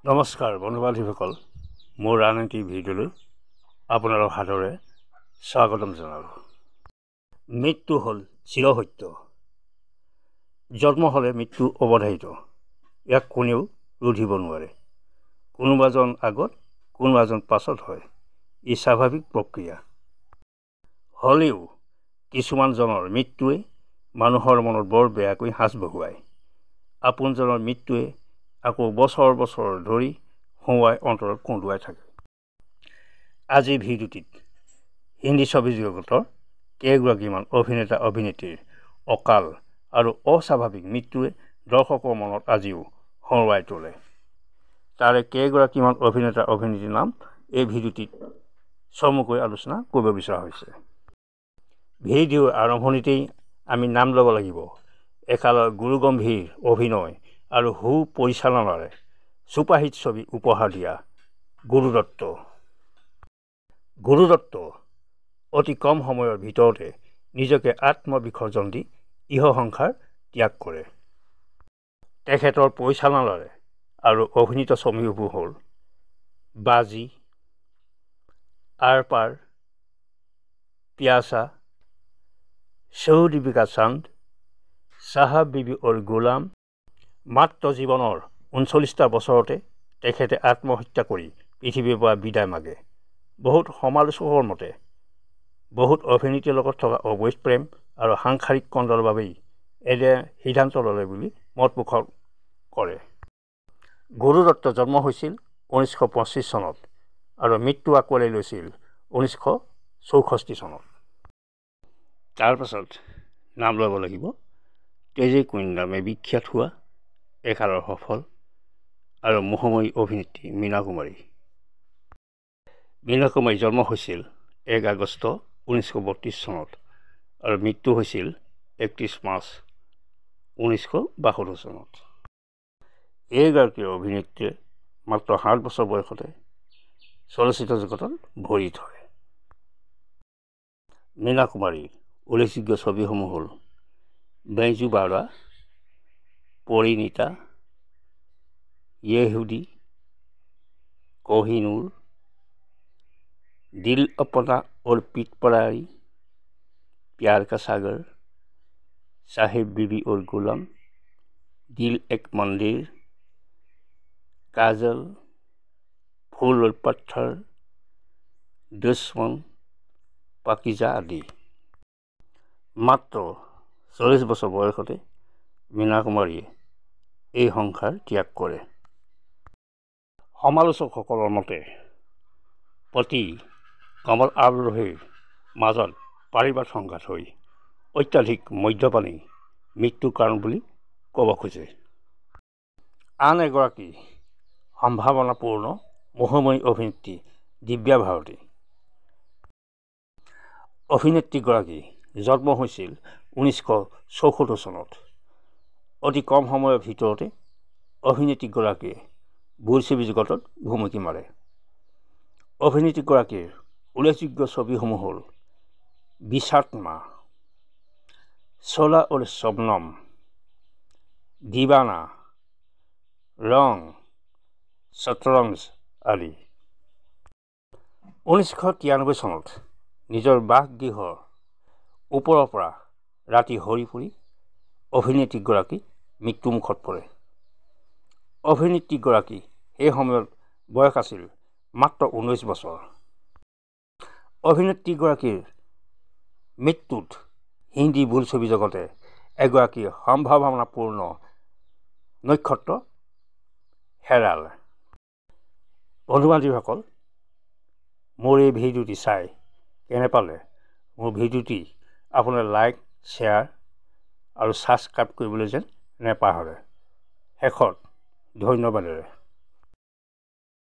নমস্কাৰ বন্ধু-বান্ধৱীসকল, মোৰ আন এটি ভিডিঅ'লৈ আপোনালোক হাতৰে স্বাগতম জনালোঁ। মৃত্যু হ'ল চিৰসত্য। জন্ম হ'লে মৃত্যু অৱধাৰিত। ইয়াক কোনেও ৰোধিব নোৱাৰে। কোনোবাজন আগত কোনোবাজন পাছত হয়। ই স্বাভাৱিক প্ৰক্ৰিয়া। হ'লেও কিছুমানজনৰ মৃত্যুৱে মানুহৰ মনত বৰ বেয়াকৈ সাঁচ বহুৱায়। আপোনজনৰ মৃত্যুৱে আকৌ বছৰ বছৰ ধৰি হুঁৱাই অন্তৰত কন্দুৱাই থাকে। আজিৰ ভিডিঅ'টিত হিন্দী ছবি জগতৰ কেইগৰাকীমান অভিনেতা অভিনেত্ৰীৰ অকাল আৰু অস্বাভাৱিক মৃত্যুৱে দৰ্শকৰ মনত আজিও হৰুৱাই তোলে। তাৰে কেইগৰাকীমান অভিনেতা অভিনেত্ৰীৰ নাম এই ভিডিঅ'টিত চমুকৈ আলোচনা কৰিব বিচৰা হৈছে। ভিডিঅ'ৰ আৰম্ভণিতেই আমি নাম ল'ব লাগিব একালৰ গুৰুগম্ভীৰ অভিনয় আৰু সুপৰিচালনাৰে ছুপাৰহিট ছবি উপহাৰ দিয়া গুৰু দত্ত। গুৰু দত্ত অতি কম সময়ৰ ভিতৰতে নিজকে আত্মবিসৰ্জন দি ইহ সংসাৰ ত্যাগ কৰে। তেখেতৰ পৰিচালনাৰে আৰু অভিনীত ছবিবোৰ হ'ল বাজি, আৰ পাৰ, প্যাসা, চৌধৰী কা চান্দ, চাহাব বিবি অৰ গোলাম। মাত্ৰ জীৱনৰ ৩৯টা বছৰতে তেখেতে আত্মহত্যা কৰি পৃথিৱীৰ পৰা বিদায় মাগে। বহুত সমালোচকৰ মতে বহুত অভিনেত্ৰীৰ লগত থকা অবৈধ প্ৰেম আৰু সাংসাৰিক কণ্ডলৰ বাবেই এনে সিদ্ধান্ত ল'লে বুলি মত পোষণ কৰে। গুৰু দত্ত জন্ম হৈছিল 1925 চনত আৰু মৃত্যু আঁকোৱালি লৈছিল 1964 চনত। তাৰপাছত নাম ল'ব লাগিব তেজী কুইন নামে বিখ্যাত হোৱা একালৰ সফল আৰু মোহময়ী অভিনেত্ৰী মীনা কুমাৰী। মীনা কুমাৰী জন্ম হৈছিল 1 আগষ্ট 1932 চনত আৰু মৃত্যু হৈছিল 31 মাৰ্চ 1972 চনত। এইগৰাকী অভিনেত্ৰীয়ে মাত্ৰ 7 বছৰ বয়সতে চলচ্চিত্ৰ জগতত ভৰি থয়। মীনা কুমাৰীৰ উল্লেখযোগ্য ছবিসমূহ হ'ল বেজু বাৰা, পৰিণীতা, য়েহুদি, কোহিনুৰ, দিল अपना अर्पित परारी, प्यार का सागर, साहिब बीबी और गुलाम, दिल एक मंदिर, काजल, फूल और पत्थर, दुश्मन, পাকিজা আদি। মাত্ৰ 40 বছৰ বয়সতে মীনা কুমাৰীয়ে এই সংসাৰ ত্যাগ কৰে। সমালোচকসকলৰ মতে পতি কমল আৰোহীৰ মাজত পাৰিবাৰিক সংঘাত হৈ অত্যাধিক মদ্যপানেই মৃত্যুৰ কাৰণ বুলি ক'ব খোজে। আন এগৰাকী সম্ভাৱনাপূৰ্ণ মোহময়ী অভিনেত্ৰী দিব্যা ভাৰতী। অভিনেত্ৰীগৰাকী জন্ম হৈছিল 1974 চনত। অতি কম সময়ৰ ভিতৰতে অভিনেত্ৰীগৰাকীয়ে বোলছবি জগতত ভুমুকি মাৰে। অভিনেত্ৰীগৰাকীৰ উল্লেখযোগ্য ছবিসমূহ হ'ল বিষাত্মা, শোলা और শবনম, দিৱানা, ৰং, শতৰঞ্জ আদি। 1993 চনত নিজৰ বাসগৃহৰ ওপৰৰ পৰা ৰাতি সৰি পৰি অভিনেত্ৰীগৰাকী মৃত্যুমুখত পৰে। অভিনেত্ৰীগৰাকী সেই সময়ত বয়স আছিল মাত্ৰ 19 বছৰ। অভিনেত্ৰীগৰাকীৰ মৃত্যুত হিন্দী বোলছবি জগতে এগৰাকী সম্ভাৱনাপূৰ্ণ নক্ষত্ৰ হেৰালে। বন্ধু-বান্ধৱীসকল, মোৰ এই ভিডিঅ'টি চাই কেনে পালে? মোৰ ভিডিঅ'টি আপোনাৰ লাইক, শ্বেয়াৰ আৰু ছাবস্ক্ৰাইব কৰিবলৈ যেন নেপাহৰে। শেষত ধন্যবাদেৰে